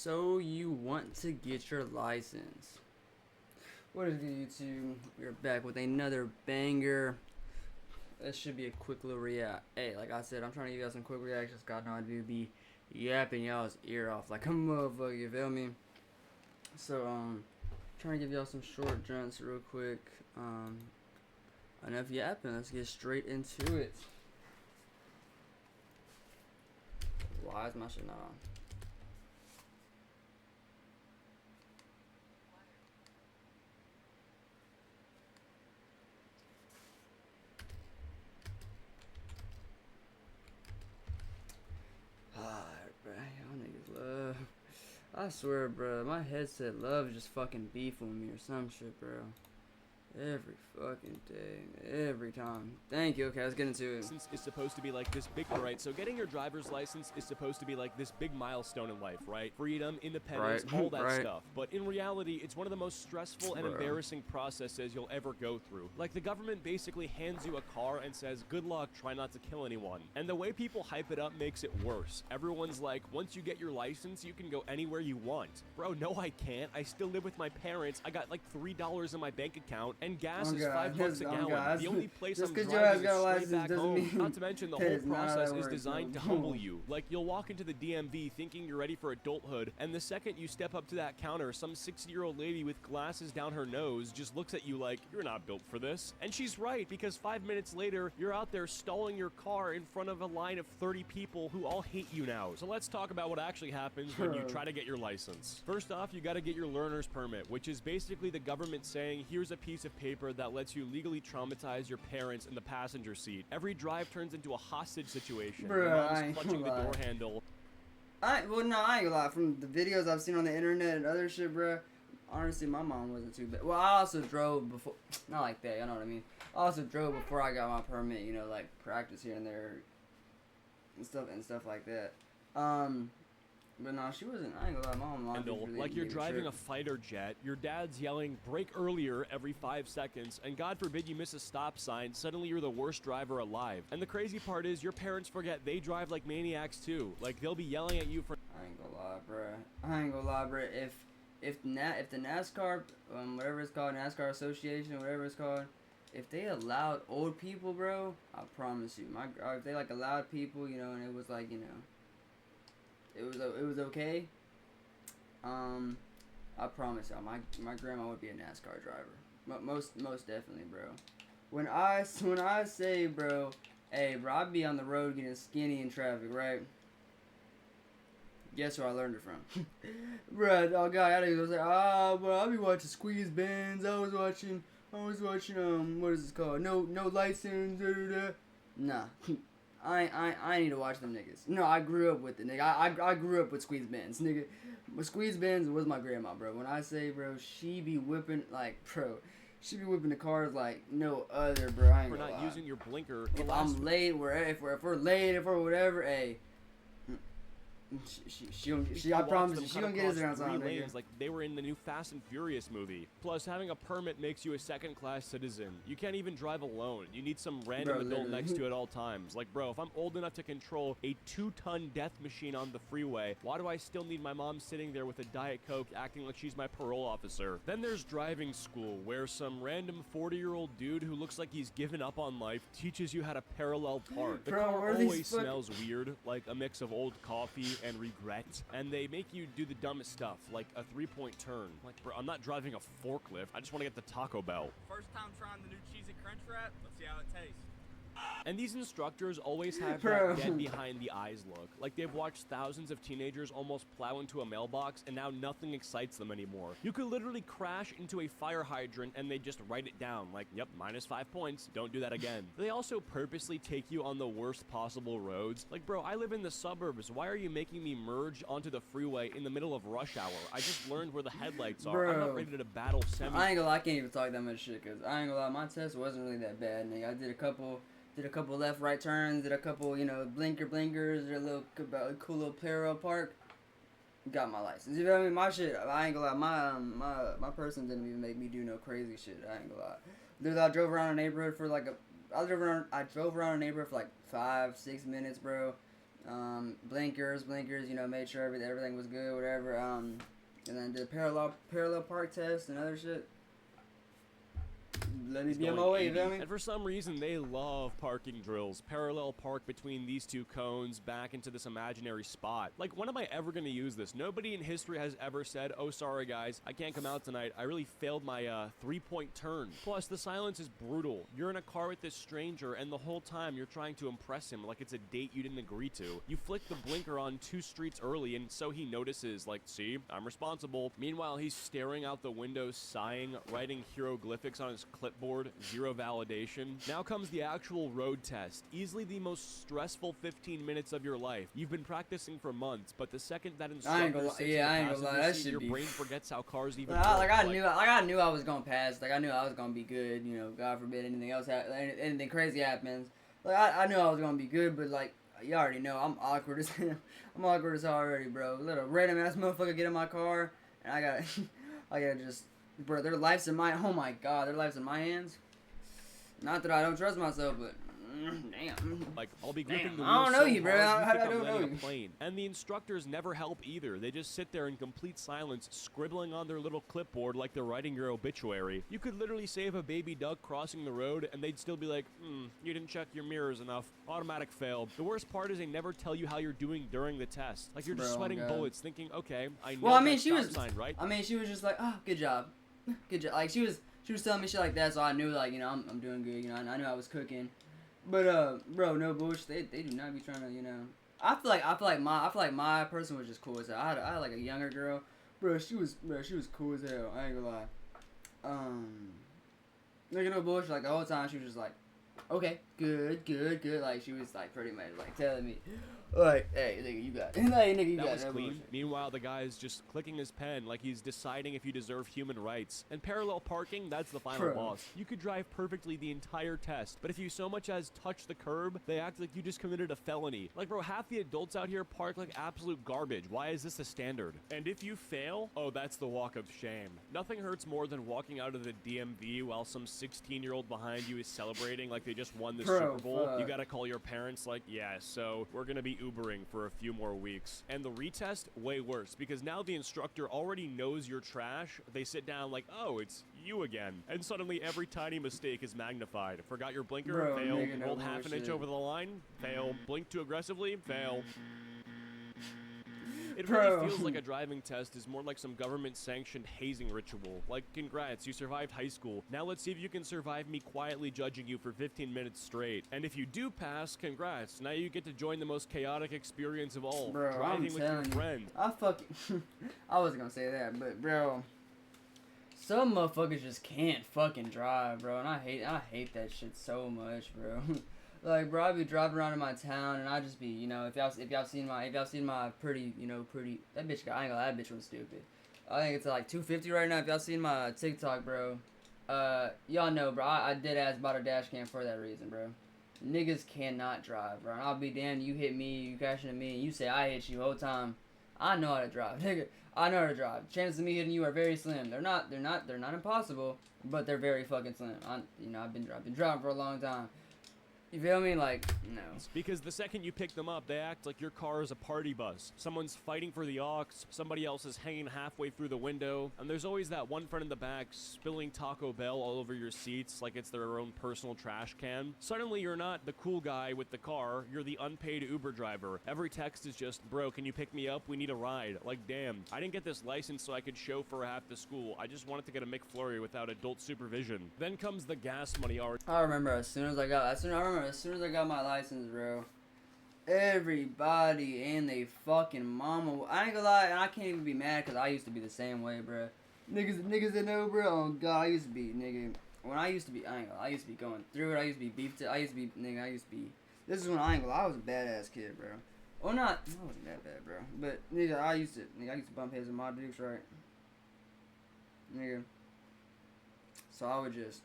So you want to get your license. What is good, YouTube? We're back with another banger. This should be a quick little react. Hey, like I said, I'm trying to give y'all some quick reactions. God know I do be yapping y'all's ear off like a motherfucker, you feel me? So, trying to give y'all some short jumps real quick. Enough yapping, let's get straight into it. Why is my shit not on? Bro, y'all niggas love. I swear, bro, my headset loves just fucking beefing with me or some shit, bro. Every fucking day, every time. Thank you. Okay, let's get into it. License is supposed to be like this big, right? So getting your driver's license is supposed to be like this big milestone in life, right? Freedom, independence, Right. all that Right. stuff. But in reality, it's one of the most stressful and Bro. embarrassing processes you'll ever go through. Like the government basically hands you a car and says, good luck, try not to kill anyone. And the way people hype it up makes it worse. Everyone's like, once you get your license, you can go anywhere you want. Bro, no I can't. I still live with my parents. I got like $3 in my bank account. And gas is $5 a gallon. The only place I'm driving is straight back home. Not to mention the whole process is designed to humble you. Like you'll walk into the DMV thinking you're ready for adulthood, and the second you step up to that counter, some 60-year-old lady with glasses down her nose just looks at you like, you're not built for this. And she's right, because 5 minutes later, you're out there stalling your car in front of a line of 30 people who all hate you now. So let's talk about what actually happens when you try to get your license. First off, you gotta get your learner's permit, which is basically the government saying, here's a piece of paper that lets you legally traumatize your parents in the passenger seat. Every drive turns into a hostage situation. Bro, Your I mom's ain't clutching the gonna door lie. handle. I ain't gonna lie. From the videos I've seen on the internet and other shit, bro, honestly, my mom wasn't too bad. Well, I also drove before, not like that, you know what I mean? I also drove before I got my permit, you know, like practice here and there and stuff like that. But no, she wasn't. I ain't gonna lie, my mom Handle. really Like you're gave me driving a trip. fighter jet, your dad's yelling, brake earlier every 5 seconds, and God forbid you miss a stop sign, suddenly you're the worst driver alive. And the crazy part is, your parents forget they drive like maniacs too. Like, they'll be yelling at you for I ain't gonna lie, bruh. I ain't gonna lie, bruh. If the NASCAR, whatever it's called, NASCAR Association, whatever it's called, if they allowed old people, bro, I promise you, if they like allowed people, you know, and it was like, you know, it was okay. I promise y'all, my grandma would be a NASCAR driver. Most definitely, bro. When I say, bro, hey, bro, I'd be on the road getting skinny in traffic, right? Guess who I learned it from? Bruh, oh god, I was like, bro, I'll be watching Squeeze Bands. I was watching, what is this called? No license, da da da. Nah. I need to watch them niggas. No, I grew up with the nigga. I grew up with Squeeze Bands, nigga. But Squeeze Bands was my grandma, bro. When I say, bro, she be whipping, like, bro, she be whipping the cars like no other, bro. I ain't gonna not lie. using your blinker. If I'm late, if we're late, if we're whatever, hey. I promise you, she gonna get us there on time, nigga. Like they were in the new Fast and Furious movie. Plus, having a permit makes you a second-class citizen. You can't even drive alone. You need some random adult next to you at all times. Like, bro, if I'm old enough to control a 2-ton death machine on the freeway, why do I still need my mom sitting there with a Diet Coke acting like she's my parole officer? Then there's driving school, where some random 40-year-old dude who looks like he's given up on life teaches you how to parallel park. The car always smells weird, like a mix of old coffee and regret, and they make you do the dumbest stuff, like a 3-point turn. Like, bro, I'm not driving a forklift. I just want to get the Taco Bell. First time trying the new cheesy crunch wrap. Let's see how it tastes. And these instructors always have that dead behind the eyes look. Like they've watched thousands of teenagers almost plow into a mailbox and now nothing excites them anymore. You could literally crash into a fire hydrant and they just write it down like, yep, -5 points, don't do that again. They also purposely take you on the worst possible roads. Like, bro, I live in the suburbs. Why are you making me merge onto the freeway in the middle of rush hour? I just learned where the headlights are. I'm not ready to battle semi. I ain't gonna lie, I can't even talk that much shit, cause I ain't gonna lie, my test wasn't really that bad, nigga. I did a couple left, right turns, did a couple, you know, blinkers, did a little cool little parallel park. Got my license. You feel me? My shit, I ain't gonna lie, my person didn't even make me do no crazy shit. I ain't gonna lie. Dude, I drove around the neighborhood for like I drove around a neighborhood for like 5-6 minutes, bro. Blinkers, you know, made sure everything was good, whatever. And then did parallel park test and other shit. Let me be on my way, you feel me? And for some reason, they love parking drills. Parallel park between these two cones back into this imaginary spot. Like, when am I ever going to use this? Nobody in history has ever said, oh, sorry, guys, I can't come out tonight. I really failed my three-point turn. Plus, the silence is brutal. You're in a car with this stranger, and the whole time you're trying to impress him like it's a date you didn't agree to. You flick the blinker on 2 streets early, and so he notices, like, see, I'm responsible. Meanwhile, he's staring out the window, sighing, writing hieroglyphics on his clipboard, zero validation. Now comes the actual road test, easily the most stressful 15 minutes of your life. You've been practicing for months, but the second that instructor sits in the passenger seat, your brain forgets how cars even work. I knew I was gonna pass. Like, I knew I was gonna be good. You know, God forbid anything crazy happens. Like, I knew I was gonna be good, but like, you already know I'm awkward as I'm awkward as hell already, bro. Let a random ass motherfucker get in my car, and I gotta just. Bro, their life's in my... Oh, my God. Their life's in my hands. Not that I don't trust myself, but... Damn. Like, I'll be gripping the wheel I don't know so you, bro. hard, I don't know you. Plane. And the instructors never help either. They just sit there in complete silence, scribbling on their little clipboard like they're writing your obituary. You could literally save a baby duck crossing the road, and they'd still be like, you didn't check your mirrors enough. Automatic fail. The worst part is they never tell you how you're doing during the test. Like, you're just sweating bullets, thinking, okay, I know sign, right? I mean, she was just like, oh, good job. Good job. Like, she was telling me shit like that, so I knew, like, you know, I'm doing good. You know, I knew I was cooking. But bro, no bullshit. They do not be trying to, you know. I feel like my person was just cool as hell. I had like a younger girl, bro. She was cool as hell. I ain't gonna lie. Like, no bullshit. Like, the whole time she was just like, okay, good. Like, she was like pretty much like telling me, like, hey, nigga, you got it. Hey, nigga, you got it. That was clean. Meanwhile, the guy's just clicking his pen like he's deciding if you deserve human rights. And parallel parking, that's the final boss. You could drive perfectly the entire test, but if you so much as touch the curb, they act like you just committed a felony. Like, bro, half the adults out here park like absolute garbage. Why is this the standard? And if you fail, oh, that's the walk of shame. Nothing hurts more than walking out of the DMV while some 16-year-old behind you is celebrating like they just won the Super Bowl. You gotta call your parents like, yeah, so we're gonna be Ubering for a few more weeks. And the retest, way worse, because now the instructor already knows you're trash. They sit down like, oh, it's you again. And suddenly every tiny mistake is magnified. Forgot your blinker? Fail. Rolled half an inch over the line? Fail. Blinked too aggressively? Fail. It really feels like a driving test is more like some government-sanctioned hazing ritual. Like, congrats, you survived high school. Now let's see if you can survive me quietly judging you for 15 minutes straight. And if you do pass, congrats. Now you get to join the most chaotic experience of all. Bro, driving with your friend. I wasn't gonna say that, but bro, some motherfuckers just can't fucking drive, bro. And I hate that shit so much, bro. Like, bro, I be driving around in my town, and I just be, you know, if y'all seen my pretty, you know, that bitch, I ain't gonna lie, that bitch was stupid. I think it's like 250 right now. If y'all seen my TikTok, bro, y'all know, bro, I did ask about a dash cam for that reason, bro. Niggas cannot drive, bro. And I'll be damned, you hit me, you crash into me, and you say I hit you the whole time. I know how to drive, nigga. I know how to drive. Chances of me hitting you are very slim. They're not impossible, but they're very fucking slim. I've been driving for a long time. You feel me? Like, no. Because the second you pick them up, they act like your car is a party bus. Someone's fighting for the aux, somebody else is hanging halfway through the window, and there's always that one friend in the back spilling Taco Bell all over your seats like it's their own personal trash can. Suddenly, you're not the cool guy with the car, you're the unpaid Uber driver. Every text is just, bro, can you pick me up? We need a ride. Like, damn, I didn't get this license so I could chauffeur half the school. I just wanted to get a McFlurry without adult supervision. Then comes the gas money already. I remember as soon as I got my license, bro, everybody and they fucking mama, I ain't gonna lie, and I can't even be mad because I used to be the same way, bro. Niggas that know, bro, oh god, I used to be, nigga, when I used to be, I used to be going through it, I used to be beefed, this is when I ain't gonna lie, I was a badass kid, bro. Well, I wasn't that bad, bro, but, nigga, I used to bump heads with my dukes, right, nigga. So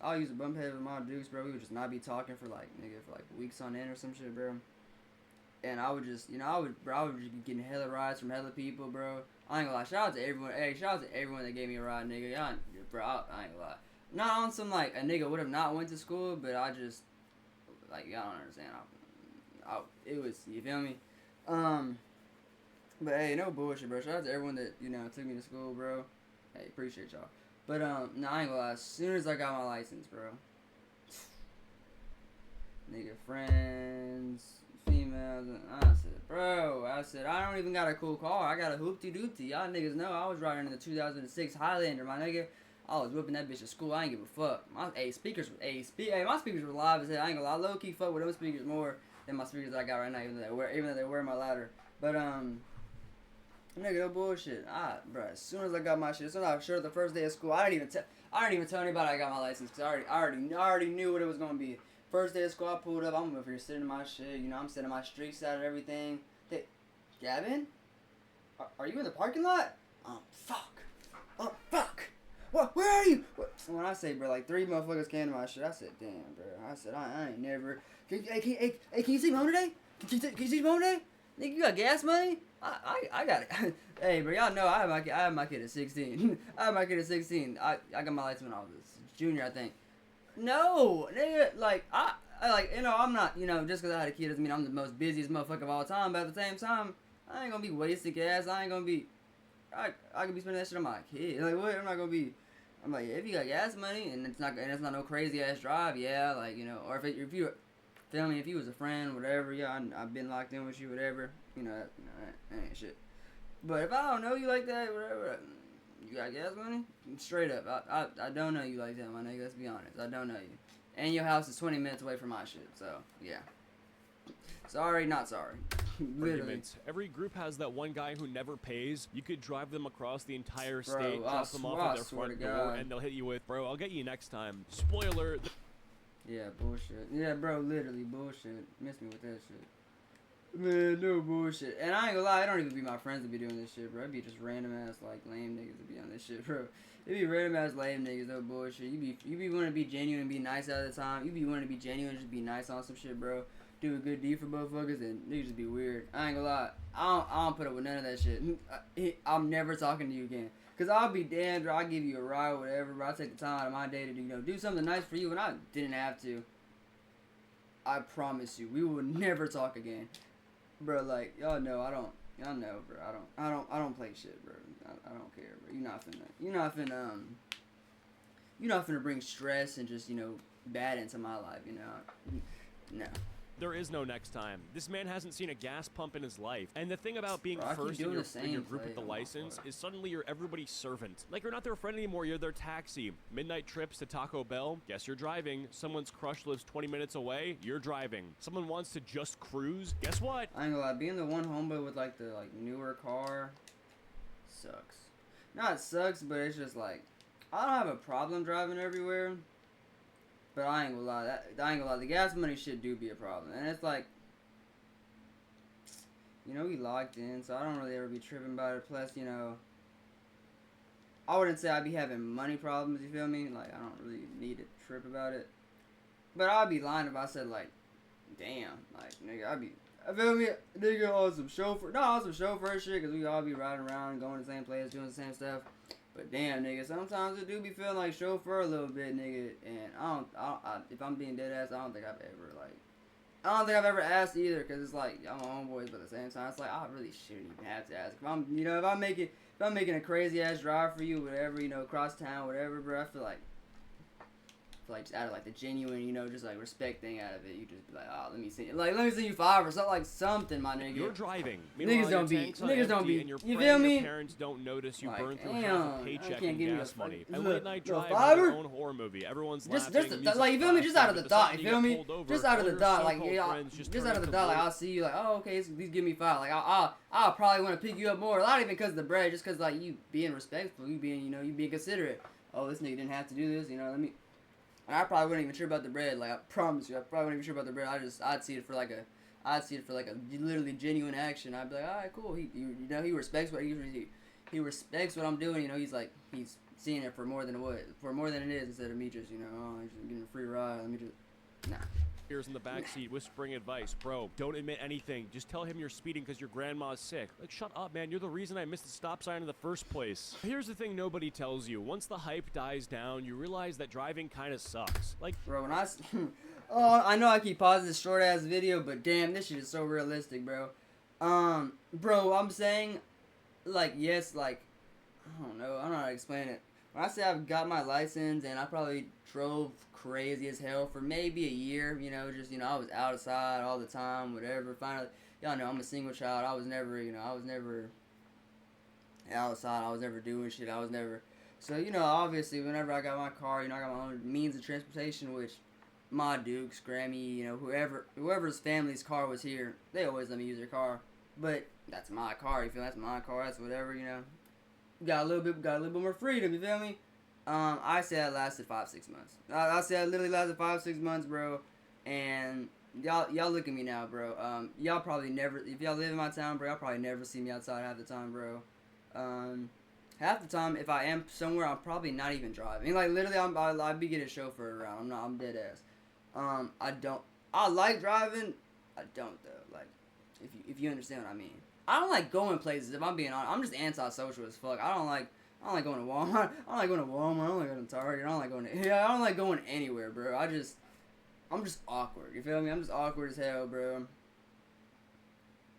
I used to bump heads with my dukes, bro. We would just not be talking for like weeks on end or some shit, bro. And I would just, I would just be getting hella rides from hella people, bro. I ain't gonna lie. Shout out to everyone. Hey, shout out to everyone that gave me a ride, nigga. I ain't gonna lie. Not on some like a nigga would have not went to school, but I just, like, y'all don't understand. It was, you feel me? But hey, no bullshit, bro. Shout out to everyone that, you know, took me to school, bro. Hey, appreciate y'all. But, no, I ain't gonna lie. As soon as I got my license, bro. Nigga, friends, females, and I said, I don't even got a cool car. I got a hoopty-doopty. Y'all niggas know I was riding in the 2006 Highlander, my nigga. I was whipping that bitch at school. I ain't give a fuck. My speakers were live as hell. I ain't gonna lie. Low key fuck with those speakers more than my speakers that I got right now, even though they wear my ladder. But nigga, no bullshit. Bro, as soon as I got my shit, as soon as I showed up the first day of school, I didn't even tell anybody I got my license because I already knew what it was gonna be. First day of school, I pulled up. I'm over here sitting in my shit. You know, I'm setting my streaks out and everything. Hey, Gavin, are you in the parking lot? Fuck. Oh, fuck. What? Where are you? What? When I say, bro, like 3 motherfuckers came to my shit, I said, damn, bro. I said, I ain't never. Can you see me home today? Can you see me home today? Nigga, you got gas money? I got it. Hey, bro, y'all know I had my kid at 16. I had my kid at 16. I got my license when I was a junior, I think. No, nigga, like, I like, you know, I'm not, you know, just because I had a kid doesn't mean I'm the most busiest motherfucker of all time, but at the same time, I ain't gonna be wasting gas. I could be spending that shit on my kid. Like, what? I'm not gonna be. I'm like, if you got gas money and it's not no crazy ass drive, yeah, like, you know, or if you feel me, if you was a friend, whatever, yeah, I've been locked in with you, whatever, you know, that ain't shit. But if I don't know you like that, whatever, you got gas money? Straight up, I don't know you like that, my nigga. Let's be honest, I don't know you. And your house is 20 minutes away from my shit, so yeah. Sorry, not sorry. Literally. Every group has that one guy who never pays. You could drive them across the entire state, drop them off at their front door, and they'll hit you with, bro, I'll get you next time. Spoiler. Yeah, bullshit. Yeah, bro, literally bullshit. Miss me with that shit. Man, no bullshit. And I ain't gonna lie, it don't even be my friends that be doing this shit, bro. It be just random ass, like, lame niggas that be on this shit, bro. It be random ass lame niggas, no bullshit. You be wanting to be genuine and be nice all the time. You be wanting to be genuine and just be nice on some shit, bro. Do a good deed for motherfuckers and niggas just be weird. I ain't gonna lie, I don't put up with none of that shit. I'm never talking to you again. Cause I'll be damned, bro. I'll give you a ride, whatever, bro. I'll take the time out of my day to do something nice for you, and I didn't have to. I promise you, we will never talk again, bro. Like y'all know, y'all know, bro. I don't play shit, bro. I don't care, bro. You're not finna bring stress and just, you know, bad into my life, you know. No. There is no next time. This man hasn't seen a gas pump in his life. And the thing about being first in your group with the license is suddenly you're everybody's servant. Like, you're not their friend anymore, you're their taxi. Midnight trips to Taco Bell, guess you're driving. Someone's crush lives 20 minutes away, you're driving. Someone wants to just cruise, guess what? I ain't gonna lie, being the one homeboy with, like, the, like, newer car sucks. Not it sucks, but it's just, like, I don't have a problem driving everywhere. But I ain't gonna lie, the gas money shit do be a problem. And it's like, you know, we locked in, so I don't really ever be tripping about it. Plus, you know, I wouldn't say I'd be having money problems, you feel me? Like, I don't really need to trip about it. But I'd be lying if I said, like, damn, like, nigga, I feel me, nigga, on some chauffeur shit, because we all be riding around, going to the same place, doing the same stuff. But damn, nigga, sometimes it do be feeling like chauffeur a little bit, nigga. And if I'm being dead ass, I don't think I've ever asked either, cause it's like I'm homeboys, but at the same time, it's like I really shouldn't even have to ask. If I'm making a crazy ass drive for you, whatever, you know, across town, whatever, bro. I feel like just out of like the genuine, you know, just like respect thing out of it, you just be like, oh, let me see you $5 or something, like something, my nigga. You're driving. Niggas don't be. And you feel me? Your parents don't notice you like, burn through half a paycheck in gas money. And late night drive is their own horror movie. Everyone's laughing. Like, you feel me? Just out of the thought, you feel me? Just out of the thought, like, yeah, just out of the thought, like, I'll see you, like, oh, okay, please give me $5. Like, I'll probably want to pick you up more. Not even because of the bread, just because, like, you being respectful, you being considerate. Oh, this nigga didn't have to do this, you know, let me. And I probably wouldn't even trip about the bread. Like, I promise you, I probably wouldn't even trip about the bread. I'd see it for like a literally genuine action. I'd be like, all right, cool. He respects what he respects what I'm doing. You know, he's seeing it for more than it is, instead of me just, you know, oh, he's just getting a free ride. Let me just, nah. Ears in the backseat whispering advice. Bro, don't admit anything. Just tell him you're speeding because your grandma's sick. Like, shut up, man. You're the reason I missed the stop sign in the first place. Here's the thing nobody tells you. Once the hype dies down, you realize that driving kind of sucks. Like, bro, when oh, I know I keep pausing this short-ass video, but damn, this shit is so realistic, bro. Bro, I'm saying, like, yes, like, I don't know. I don't know how to explain it. When I say I've got my license and I probably drove crazy as hell for maybe a year, just, I was outside all the time, whatever. Finally, y'all know I'm a single child. I was never, I was never outside. I was never doing shit. I was never. So, obviously, whenever I got my car, I got my own means of transportation, which my Dukes, Grammy, whoever's family's car was here, they always let me use their car. But that's my car, you feel me? That's my car, that's whatever, Got a little bit more freedom, you feel me? I say that lasted 5-6 months. I say that literally lasted 5-6 months, bro. And y'all look at me now, bro. Y'all probably never, if y'all live in my town, bro, y'all probably never see me outside half the time, bro. Half the time, if I am somewhere, I'm probably not even driving. Like, literally, I'd be getting a chauffeur around. I'm dead ass. I like driving. I don't, though. Like, if you understand what I mean. I don't like going places, if I'm being honest. I'm just antisocial as fuck. I don't like going to Walmart. I don't like going to Walmart. I don't like going to Target. I don't like going anywhere, bro. I'm just awkward. You feel me? I'm just awkward as hell, bro.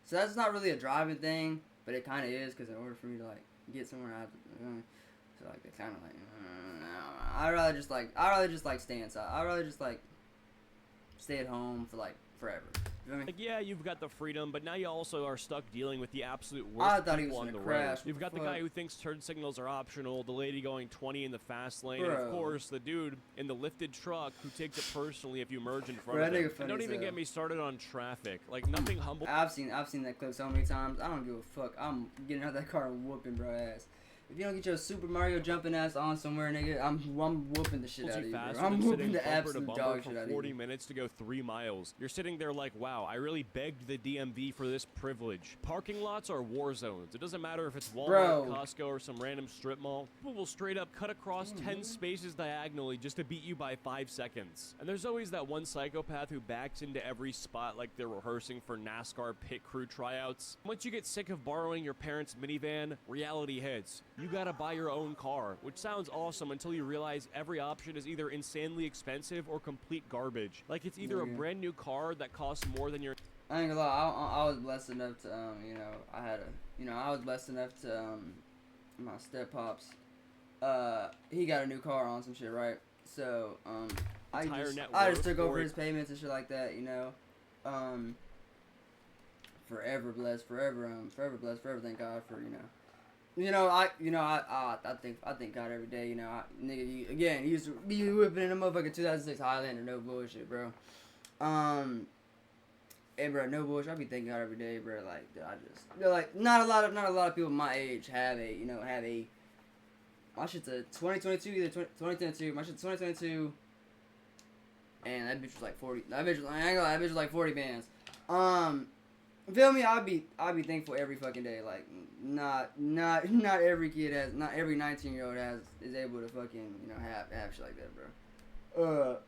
So that's not really a driving thing, but it kind of is, because in order for me to, like, get somewhere, I have to, so, like, it's kind of like, I'd rather just, like, stay inside. I'd rather just, like, stay at home for, like, forever. You know what I mean? Like, yeah, you've got the freedom, but now you also are stuck dealing with the absolute I worst thought he people was on the gonna crash. road. You've got the guy who thinks turn signals are optional, the lady going 20 in the fast lane, and Bro. of course, the dude in the lifted truck who takes it personally if you merge in front Bro, of that him. nigga And funny don't as even hell. get me started on traffic. Like, nothing humble. I've seen that clip so many times. I don't give a fuck. I'm getting out of that car and whooping bro ass. If you don't get your Super Mario jumping ass on somewhere, nigga, I'm whooping the shit out of you, bro. Faster I'm than whooping sitting the bumper to absolute bumper dog for shit out of 40 you. minutes to go 3 miles. You're sitting there like, wow, I really begged the DMV for this privilege. Parking lots are war zones. It doesn't matter if it's Walmart, Bro. Costco, or some random strip mall. People will straight up cut across 10 spaces diagonally just to beat you by 5 seconds. And there's always that one psychopath who backs into every spot like they're rehearsing for NASCAR pit crew tryouts. Once you get sick of borrowing your parents' minivan, reality hits. You gotta buy your own car, which sounds awesome until you realize every option is either insanely expensive or complete garbage. Like, it's either a brand new car that costs more than your... I ain't gonna lie, I was blessed enough to, I was blessed enough to, my step-pops, he got a new car on some shit, right? So, I just took over his payments and shit like that, forever blessed, forever blessed, forever thank God for, I thank God every day, nigga, he used to be whipping in a motherfucking 2006 Highlander, no bullshit, bro. Hey, bro, no bullshit, I be thanking God every day, bro, like, not a lot of people my age have my shit's a 2022, either 2022, my shit's 2022, and that bitch was like 40, I ain't gonna lie, that bitch was like 40 bands, feel me? I'd be thankful every fucking day. Like, not every kid has, not every 19-year-old is able to fucking have shit like that, bro.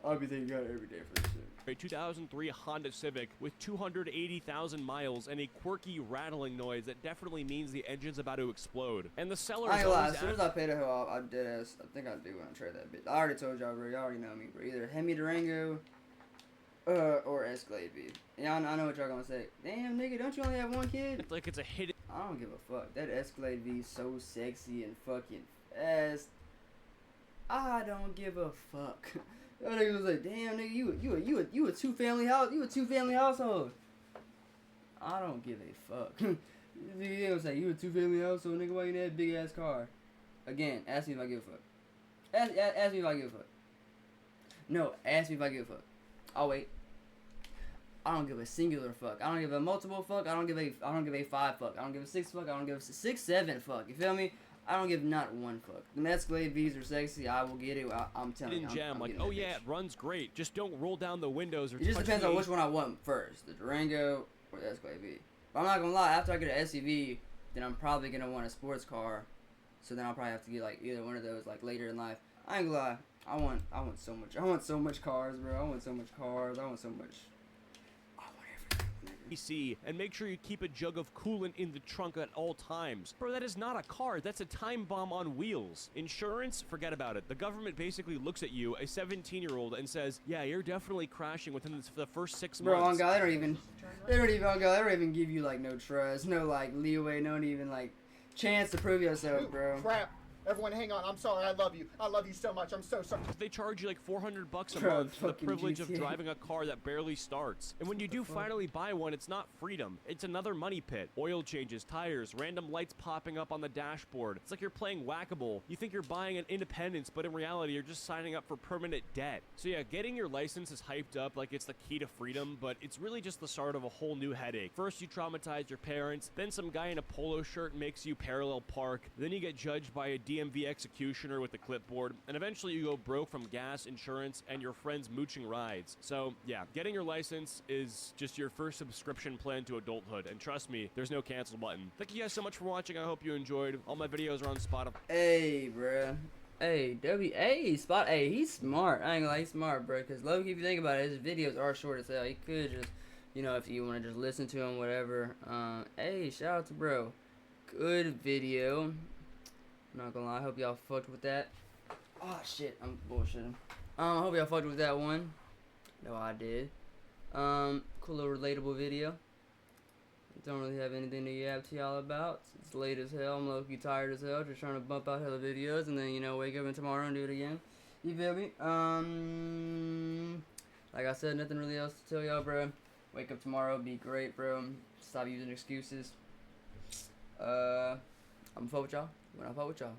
I'll be thanking God every day for this shit. A 2003 Honda Civic with 280,000 miles and a quirky rattling noise that definitely means the engine's about to explode. And the seller. I ain't gonna lie, as soon as I pay the hell off, I dead ass. I think I do want to trade that bitch. I already told y'all, bro. Y'all already know me, bro. Either Hemi Durango. Or Escalade V. Y'all, I know what y'all gonna say. Damn, nigga, don't you only have one kid? It's like it's a hidden. I don't give a fuck. That Escalade V is so sexy and fucking fast. I don't give a fuck. That nigga was like, damn, nigga, you a two-family house, you a two-family household. I don't give a fuck. Nigga gonna say, you a two-family household, nigga, why you in that big-ass car? Again, ask me if I give a fuck. Ask me if I give a fuck. No, ask me if I give a fuck. I'll wait. I don't give a singular fuck. I don't give a multiple fuck. I don't give a 5 fuck. I don't give a 6 fuck. I don't give a 6, 7 fuck. You feel me? I don't give not one fuck. The Escalade V's are sexy. I will get it. I'm telling you. I'm like, oh yeah, it runs great. Just don't roll down the windows or. It just depends on which one I want first, the Durango or the Escalade V. But I'm not gonna lie. After I get an SUV, then I'm probably gonna want a sports car. So then I'll probably have to get like either one of those like later in life. I ain't gonna lie. I want so much cars, bro. I want so much cars. I want everything, nigga. PC, and make sure you keep a jug of coolant in the trunk at all times. Bro, that is not a car, that's a time bomb on wheels. Insurance? Forget about it. The government basically looks at you, a 17-year-old, and says, yeah, you're definitely crashing within the first 6 months. Bro, on God, they don't even give you, like, no trust, no, like, leeway, no even, like, chance to prove yourself, bro. Crap. Everyone, hang on. I'm sorry. I love you. I love you so much. I'm so sorry. They charge you like $400 a Bro, month for the fucking privilege GTA. of driving a car that barely starts. And when you do finally buy one, it's not freedom. It's another money pit. Oil changes, tires, random lights popping up on the dashboard. It's like you're playing whack-a-mole. You think you're buying an independence, but in reality, you're just signing up for permanent debt. So yeah, getting your license is hyped up like it's the key to freedom, but it's really just the start of a whole new headache. First, you traumatize your parents, then some guy in a polo shirt makes you parallel park, then you get judged by a DMV executioner with a clipboard, and eventually you go broke from gas, insurance, and your friends mooching rides. So yeah, getting your license is just your first subscription plan to adulthood, and trust me, there's no cancel button. Thank you guys so much for watching. I hope you enjoyed. All my videos are on Spotify. Hey, bruh. Hey, Spot. Hey, he's smart. I ain't gonna lie, he's smart, bro. Cause Loki, if you think about it, his videos are short as hell. He could just, you know, if you want to just listen to him, whatever. Hey, shout out to bro. Good video. I'm not gonna lie. I hope y'all fucked with that. Oh shit, I'm bullshitting. I hope y'all fucked with that one. No, I did. Cool little relatable video. Don't really have anything to yap to y'all about. It's late as hell. I'm low-key tired as hell. Just trying to bump out hella videos and then, you know, wake up in tomorrow and do it again. You feel me? Like I said, nothing really else to tell y'all, bro. Wake up tomorrow, be great, bro. Stop using excuses. I'm fuck with y'all when I fuck with y'all.